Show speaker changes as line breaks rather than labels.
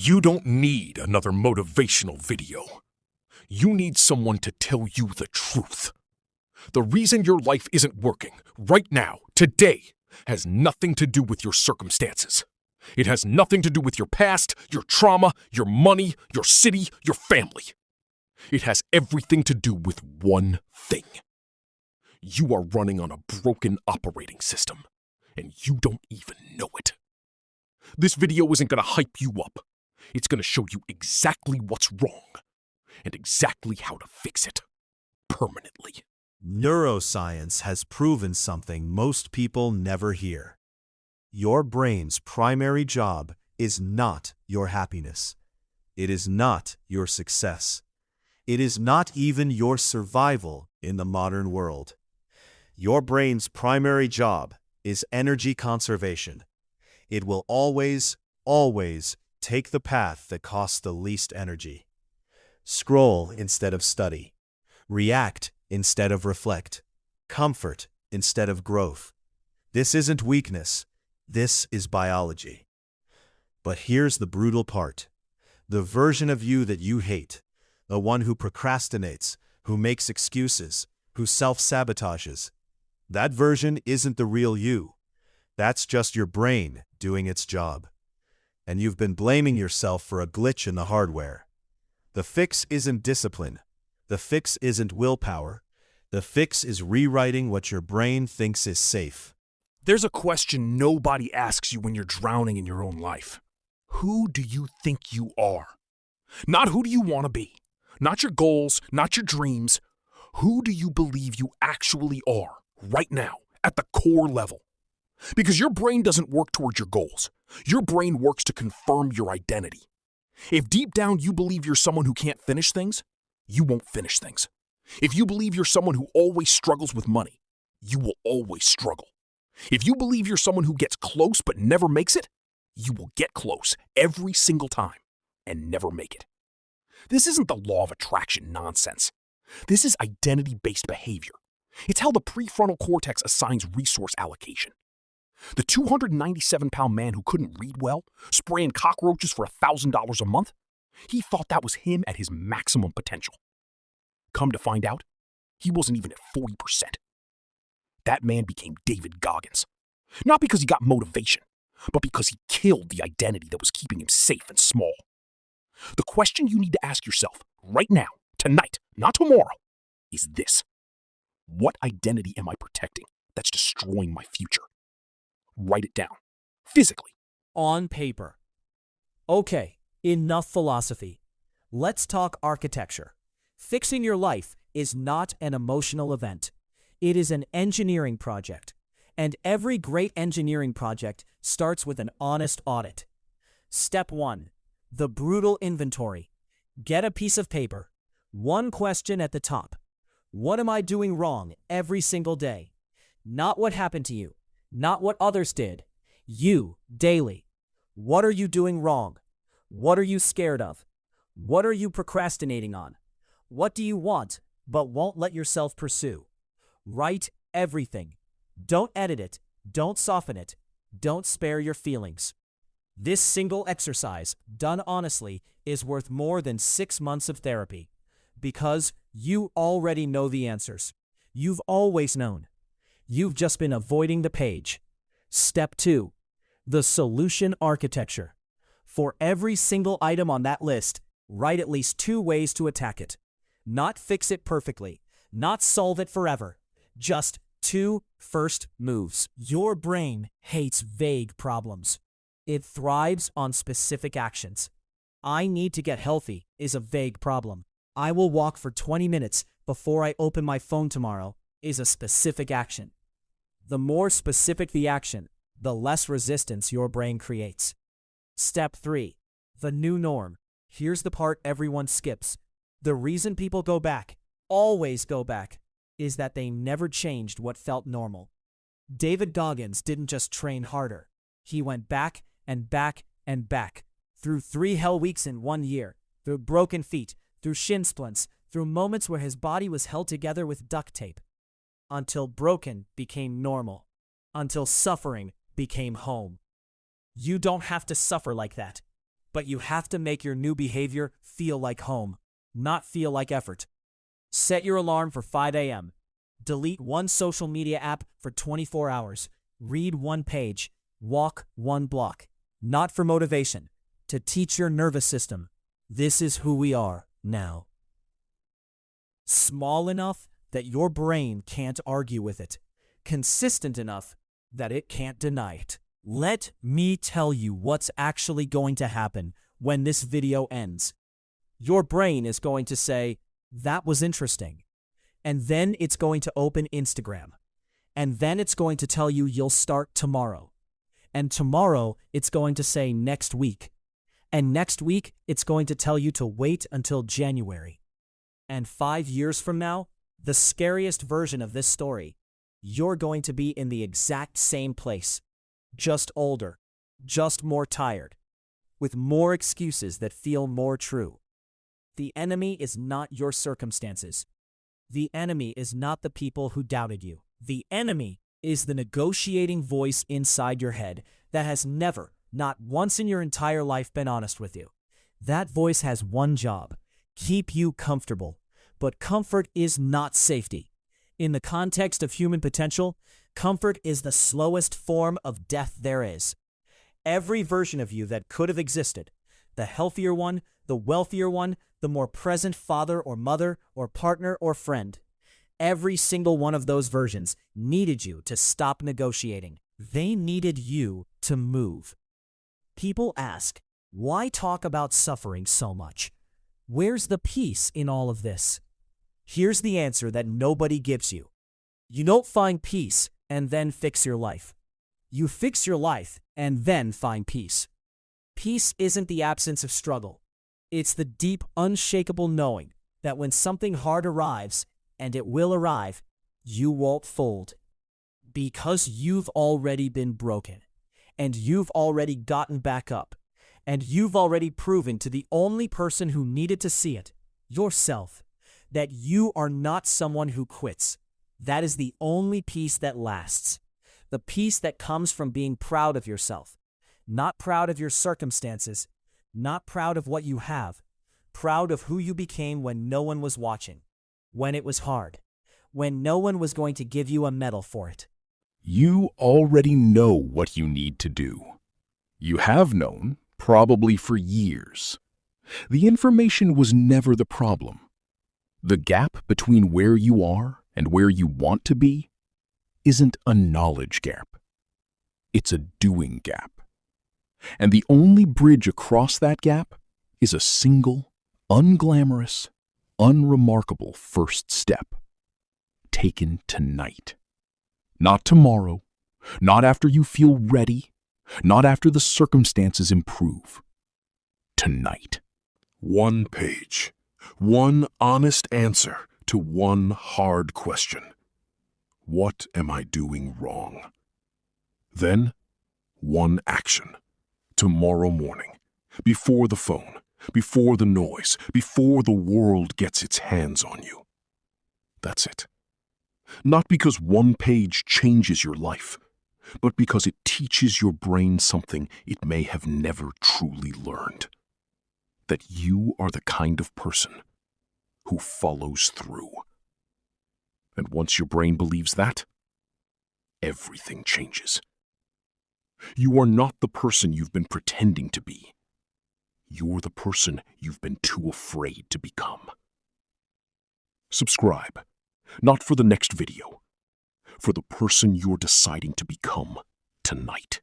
You don't need another motivational video. You need someone to tell you the truth. The reason your life isn't working right now, today, has nothing to do with your circumstances. It has nothing to do with your past, your trauma, your money, your city, your family. It has everything to do with one thing. You are running on a broken operating system, and you don't even know it. This video isn't going to hype you up. It's going to show you exactly what's wrong and exactly how to fix it permanently.
Neuroscience has proven something most people never hear. Your brain's primary job is not your happiness. It is not your success. It is not even your survival in the modern world. Your brain's primary job is energy conservation. It will always take the path that costs the least energy. Scroll instead of study. React instead of reflect. Comfort instead of growth. This isn't weakness. This is biology. But here's the brutal part. The version of you that you hate, the one who procrastinates, who makes excuses, who self-sabotages, that version isn't the real you. That's just your brain doing its job. And you've been blaming yourself for a glitch in the hardware. The fix isn't discipline. The fix isn't willpower. The fix is rewriting what your brain thinks is safe.
There's a question nobody asks you when you're drowning in your own life. Who do you think you are? Not who do you want to be. Not your goals, not your dreams. Who do you believe you actually are right now at the core level? Because your brain doesn't work towards your goals. Your brain works to confirm your identity. If deep down you believe you're someone who can't finish things, you won't finish things. If you believe you're someone who always struggles with money, you will always struggle. If you believe you're someone who gets close but never makes it, you will get close every single time and never make it. This isn't the law of attraction nonsense. This is identity-based behavior. It's how the prefrontal cortex assigns resource allocation. The 297-pound man who couldn't read well, spraying cockroaches for $1,000 a month, he thought that was him at his maximum potential. Come to find out, he wasn't even at 40%. That man became David Goggins. Not because he got motivation, but because he killed the identity that was keeping him safe and small. The question you need to ask yourself right now, tonight, not tomorrow, is this. What identity am I protecting that's destroying my future? Write it down. Physically.
On paper. Okay, enough philosophy. Let's talk architecture. Fixing your life is not an emotional event. It is an engineering project. And every great engineering project starts with an honest audit. Step 1. The brutal inventory. Get a piece of paper. One question at the top. What am I doing wrong every single day? Not what happened to you. Not what others did. You, daily. What are you doing wrong? What are you scared of? What are you procrastinating on? What do you want, but won't let yourself pursue? Write everything. Don't edit it. Don't soften it. Don't spare your feelings. This single exercise, done honestly, is worth more than 6 months of therapy. Because you already know the answers. You've always known. You've just been avoiding the page. Step 2. The solution architecture. For every single item on that list, write at least 2 ways to attack it. Not fix it perfectly. Not solve it forever. Just 2 first moves. Your brain hates vague problems. It thrives on specific actions. I need to get healthy is a vague problem. I will walk for 20 minutes before I open my phone tomorrow is a specific action. The more specific the action, the less resistance your brain creates. Step 3. The new norm. Here's the part everyone skips. The reason people go back, always go back, is that they never changed what felt normal. David Goggins didn't just train harder. He went back and back and back, through 3 hell weeks in 1 year, through broken feet, through shin splints, through moments where his body was held together with duct tape. Until broken became normal. Until suffering became home. You don't have to suffer like that. But you have to make your new behavior feel like home, not feel like effort. Set your alarm for 5 a.m. Delete one social media app for 24 hours. Read one page. Walk one block. Not for motivation, to teach your nervous system. This is who we are now. Small enough that your brain can't argue with it. Consistent enough that it can't deny it. Let me tell you what's actually going to happen when this video ends. Your brain is going to say, "That was interesting." And then it's going to open Instagram. And then it's going to tell you you'll start tomorrow. And tomorrow it's going to say next week. And next week it's going to tell you to wait until January. And 5 years from now, the scariest version of this story, you're going to be in the exact same place. Just older, just more tired, with more excuses that feel more true. The enemy is not your circumstances. The enemy is not the people who doubted you. The enemy is the negotiating voice inside your head that has never, not once in your entire life, been honest with you. That voice has one job: keep you comfortable. But comfort is not safety. In the context of human potential, comfort is the slowest form of death there is. Every version of you that could have existed, the healthier one, the wealthier one, the more present father or mother or partner or friend, every single one of those versions needed you to stop negotiating. They needed you to move. People ask, why talk about suffering so much? Where's the peace in all of this? Here's the answer that nobody gives you. You don't find peace and then fix your life. You fix your life and then find peace. Peace isn't the absence of struggle. It's the deep, unshakable knowing that when something hard arrives, and it will arrive, you won't fold. Because you've already been broken, and you've already gotten back up, and you've already proven to the only person who needed to see it, yourself, that you are not someone who quits. That is the only peace that lasts. The peace that comes from being proud of yourself, not proud of your circumstances, not proud of what you have, proud of who you became when no one was watching, when it was hard, when no one was going to give you a medal for it.
You already know what you need to do. You have known, probably for years. The information was never the problem. The gap between where you are and where you want to be isn't a knowledge gap. It's a doing gap. And the only bridge across that gap is a single, unglamorous, unremarkable first step, taken tonight. Not tomorrow, not after you feel ready, not after the circumstances improve. Tonight. One page, one honest answer to one hard question. What am I doing wrong? Then, one action. Tomorrow morning, before the phone, before the noise, before the world gets its hands on you. That's it. Not because one page changes your life, but because it teaches your brain something it may have never truly learned. That you are the kind of person who follows through. And once your brain believes that, everything changes. You are not the person you've been pretending to be. You're the person you've been too afraid to become. Subscribe, not for the next video, for the person you're deciding to become tonight.